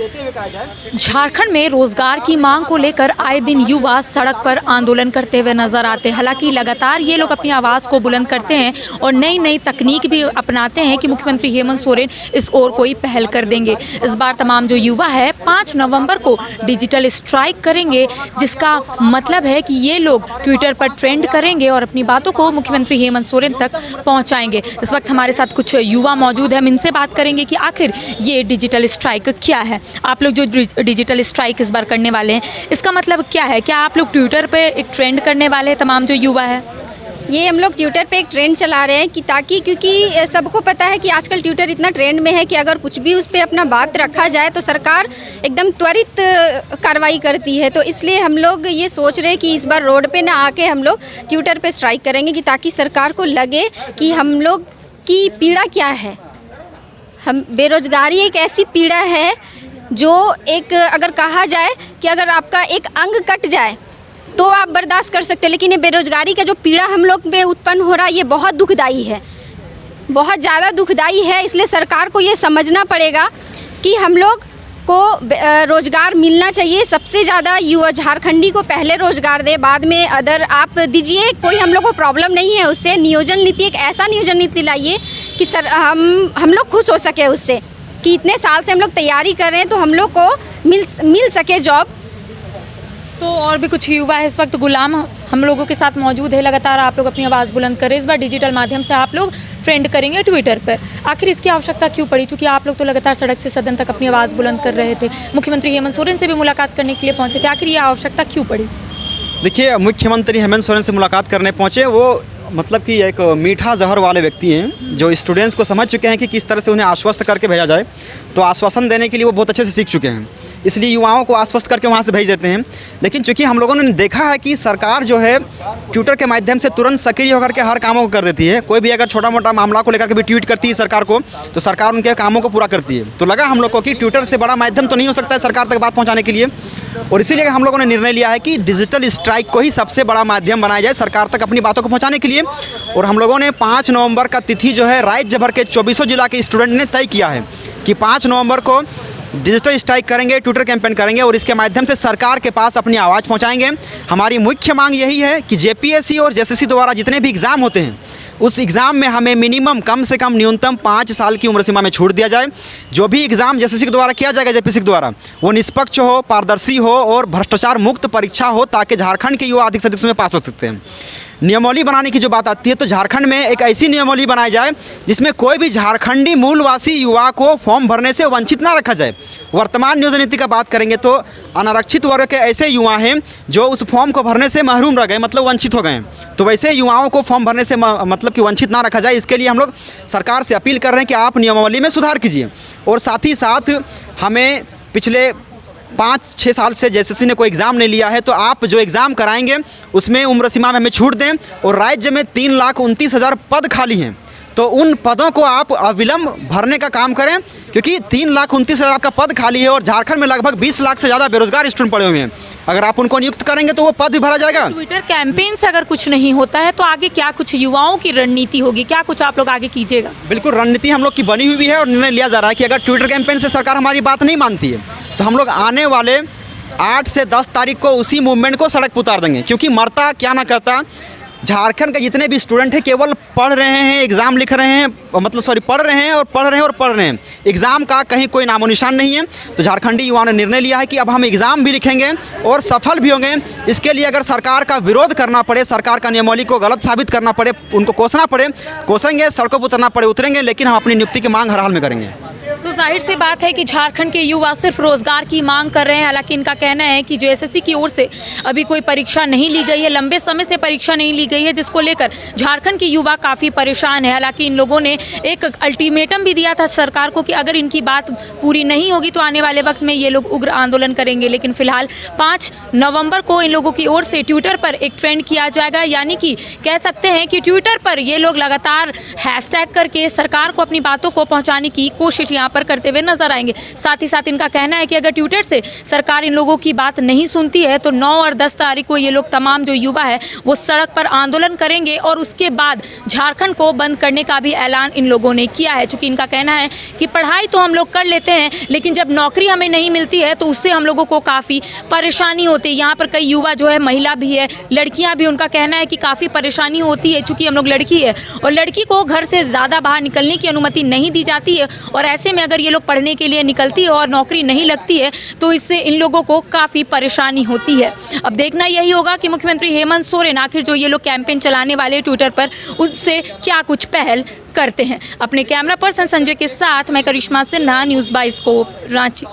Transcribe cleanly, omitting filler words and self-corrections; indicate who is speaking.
Speaker 1: देते हुए कहा जाए।
Speaker 2: झारखंड में रोजगार की मांग को लेकर आए दिन युवा सड़क पर आंदोलन करते हुए नजर आते हैं। हालांकि लगातार ये लोग अपनी आवाज़ को बुलंद करते हैं और नई नई तकनीक भी अपनाते हैं कि मुख्यमंत्री हेमंत सोरेन इस ओर कोई पहल कर देंगे। इस बार तमाम जो युवा है 5 नवंबर को डिजिटल स्ट्राइक करेंगे, जिसका मतलब है कि ये लोग ट्विटर पर ट्रेंड करेंगे और अपनी बातों को मुख्यमंत्री हेमंत सोरेन तक पहुंचाएंगे। इस वक्त हमारे साथ कुछ युवा मौजूद है, हम इनसे बात करेंगे कि आखिर ये डिजिटल स्ट्राइक क्या है। आप लोग जो डिजिटल स्ट्राइक इस बार करने वाले हैं, इसका मतलब क्या है? क्या आप लोग ट्विटर पे एक ट्रेंड करने वाले हैं तमाम जो युवा है?
Speaker 3: ये हम लोग ट्विटर पे एक ट्रेंड चला रहे हैं कि ताकि, क्योंकि सबको पता है कि आजकल ट्विटर इतना ट्रेंड में है कि अगर कुछ भी उस पर अपना बात रखा जाए तो सरकार एकदम त्वरित कार्रवाई करती है। तो इसलिए हम लोग ये सोच रहे हैं कि इस बार रोड पे ना आके हम लोग ट्विटर पे स्ट्राइक करेंगे कि ताकि सरकार को लगे कि हम लोग की पीड़ा क्या है। हम बेरोजगारी एक ऐसी पीड़ा है जो एक, अगर कहा जाए कि अगर आपका एक अंग कट जाए तो आप बर्दाश्त कर सकते हैं, लेकिन ये बेरोजगारी का जो पीड़ा हम लोग में उत्पन्न हो रहा है ये बहुत दुखदाई है, बहुत ज़्यादा दुखदाई है। इसलिए सरकार को ये समझना पड़ेगा कि हम लोग को रोज़गार मिलना चाहिए। सबसे ज़्यादा युवा झारखंडी को पहले रोज़गार दे, बाद में अदर आप दीजिए, कोई हम लोग को प्रॉब्लम नहीं है उससे। नियोजन नीति एक ऐसा नियोजन नीति लाइए कि सर हम लोग खुश हो सके उससे, कि इतने साल से हम लोग तैयारी कर रहे हैं तो हम लोग को मिल सके जॉब।
Speaker 2: तो और भी कुछ युवा है इस वक्त, गुलाम हम लोगों के साथ मौजूद है। लगातार आप लोग अपनी आवाज़ बुलंद करें, इस बार डिजिटल माध्यम से आप लोग ट्रेंड करेंगे ट्विटर पर। आखिर इसकी आवश्यकता क्यों पड़ी? चूँकि आप लोग तो लगातार सड़क से सदन तक अपनी आवाज़ बुलंद कर रहे थे, मुख्यमंत्री हेमंत सोरेन से भी मुलाकात करने के लिए पहुँचे थे, आखिर ये आवश्यकता क्यों पड़ी?
Speaker 1: देखिए, मुख्यमंत्री हेमंत सोरेन से मुलाकात करने पहुँचे, वो मतलब कि एक मीठा जहर वाले व्यक्ति हैं जो स्टूडेंट्स को समझ चुके हैं कि किस तरह से उन्हें आश्वस्त करके भेजा जाए। तो आश्वासन देने के लिए वो बहुत अच्छे से सीख चुके हैं, इसलिए युवाओं को आश्वस्त करके वहाँ से भेज देते हैं। लेकिन चूंकि हम लोगों ने देखा है कि सरकार जो है ट्विटर के माध्यम से तुरंत सक्रिय होकर के हर कामों को कर देती है। कोई भी अगर छोटा मोटा मामला को लेकर के भी ट्वीट करती है सरकार को, तो सरकार उनके कामों को पूरा करती है। तो लगा हम लोग को कि ट्विटर से बड़ा माध्यम तो नहीं हो सकता है सरकार तक बात पहुँचाने के लिए, और इसीलिए हम लोगों ने निर्णय लिया है कि डिजिटल स्ट्राइक को ही सबसे बड़ा माध्यम बनाया जाए सरकार तक अपनी बातों को पहुँचाने के लिए। और हम लोगों ने 5 नवंबर का तिथि जो है राज्य भर के 24 जिला के स्टूडेंट ने तय किया है कि 5 नवंबर को डिजिटल स्ट्राइक करेंगे, ट्विटर कैंपेन करेंगे और इसके माध्यम से सरकार के पास अपनी आवाज़ पहुंचाएंगे। हमारी मुख्य मांग यही है कि जेपीएससी और जेएसएससी द्वारा जितने भी एग्ज़ाम होते हैं उस एग्ज़ाम में हमें मिनिमम कम से कम न्यूनतम 5 साल की उम्र सीमा में छूट दिया जाए। जो भी एग्ज़ाम जेएसएससी के द्वारा किया जाएगा, जेपीएससी के द्वारा, वो निष्पक्ष हो, पारदर्शी हो और भ्रष्टाचार मुक्त परीक्षा हो, ताकि झारखंड के युवा अधिक से अधिक उसमें पास हो सकते हैं। नियमावली बनाने की जो बात आती है, तो झारखंड में एक ऐसी नियमावली बनाई जाए जिसमें कोई भी झारखंडी मूलवासी युवा को फॉर्म भरने से वंचित ना रखा जाए। वर्तमान नियोजन नीति का बात करेंगे तो अनारक्षित वर्ग के ऐसे युवा हैं जो उस फॉर्म को भरने से महरूम रह गए, मतलब वंचित हो गए। तो वैसे युवाओं को फॉर्म भरने से मतलब कि वंचित ना रखा जाए, इसके लिए हम लोग सरकार से अपील कर रहे हैं कि आप नियमावली में सुधार कीजिए। और साथ ही साथ हमें पिछले 5-6 साल से जेएसएससी ने कोई एग्ज़ाम नहीं लिया है, तो आप जो एग्ज़ाम कराएंगे उसमें उम्र सीमा में हमें छूट दें। और राज्य में 3,29,000 पद खाली हैं, तो उन पदों को आप अविलंब भरने का काम करें, क्योंकि 3,29,000 का पद खाली है और झारखंड में लगभग 20 लाख से ज़्यादा बेरोजगार स्टूडेंट पड़े हुए हैं। अगर आप उनको नियुक्त करेंगे तो वो पद भी भरा जाएगा।
Speaker 2: ट्विटर कैंपेन से अगर कुछ नहीं होता है तो आगे क्या कुछ युवाओं की रणनीति होगी? क्या कुछ आप लोग आगे कीजिएगा?
Speaker 1: बिल्कुल, रणनीति हम लोग की बनी हुई है और निर्णय लिया जा रहा है कि अगर ट्विटर कैंपेन से सरकार हमारी बात नहीं मानती है तो हम लोग आने वाले 8 से 10 तारीख को उसी मूवमेंट को सड़क पर उतार देंगे। क्योंकि मरता क्या ना करता, झारखंड के जितने भी स्टूडेंट हैं केवल पढ़ रहे हैं, एग्ज़ाम लिख रहे हैं, मतलब सॉरी पढ़ रहे हैं और पढ़ रहे हैं और पढ़ रहे हैं, एग्ज़ाम का कहीं कोई नामो निशान नहीं है। तो झारखंडी युवाओं ने निर्णय लिया है कि अब हम एग्ज़ाम भी लिखेंगे और सफल भी होंगे। इसके लिए अगर सरकार का विरोध करना पड़े, सरकार का नियमावली को गलत साबित करना पड़े, उनको कोसना पड़े कोसेंगे, सड़कों पर उतरना पड़े उतरेंगे, लेकिन हम अपनी नियुक्ति की मांग हर हाल में करेंगे।
Speaker 2: तो जाहिर सी बात है कि झारखंड के युवा सिर्फ रोजगार की मांग कर रहे हैं। हालांकि इनका कहना है कि जेएसएससी की ओर से अभी कोई परीक्षा नहीं ली गई है, लंबे समय से परीक्षा नहीं ली गई है, जिसको लेकर झारखंड के युवा काफ़ी परेशान है। हालांकि इन लोगों ने एक अल्टीमेटम भी दिया था सरकार को कि अगर इनकी बात पूरी नहीं होगी तो आने वाले वक्त में ये लोग उग्र आंदोलन करेंगे। लेकिन फिलहाल 5 नवंबर को इन लोगों की ओर से ट्विटर पर एक ट्रेंड किया जाएगा, यानी कि कह सकते हैं कि ट्विटर पर ये लोग लगातार हैशटैग करके सरकार को अपनी बातों को पहुँचाने की कोशिश यहाँ पर करते हुए नजर आएंगे। साथ ही साथ इनका कहना है कि अगर ट्विटर से सरकार इन लोगों की बात नहीं सुनती है तो 9 और 10 तारीख को ये लोग तमाम जो युवा है वो सड़क पर आंदोलन करेंगे और उसके बाद झारखंड को बंद करने का भी ऐलान इन लोगों ने किया है। चूँकि इनका कहना है कि पढ़ाई तो हम लोग कर लेते हैं, लेकिन जब नौकरी हमें नहीं मिलती है तो उससे हम लोगों को काफ़ी परेशानी होती है। यहाँ पर कई युवा जो है, महिला भी है, लड़कियाँ भी, उनका कहना है कि काफ़ी परेशानी होती है। चूँकि हम लोग लड़की है और लड़की को घर से ज़्यादा बाहर निकलने की अनुमति नहीं दी जाती है, और ऐसे में अगर ये लोग पढ़ने के लिए निकलती है और नौकरी नहीं लगती है तो इससे इन लोगों को काफ़ी परेशानी होती है। अब देखना यही होगा कि मुख्यमंत्री हेमंत सोरेन आखिर जो ये लोग कैंपेन चलाने वाले ट्विटर पर, उससे क्या कुछ पहल करते हैं। अपने कैमरा पर्सन संजय के साथ मैं करिश्मा सिन्हा, न्यूज़ बाइस्कोप, रांची।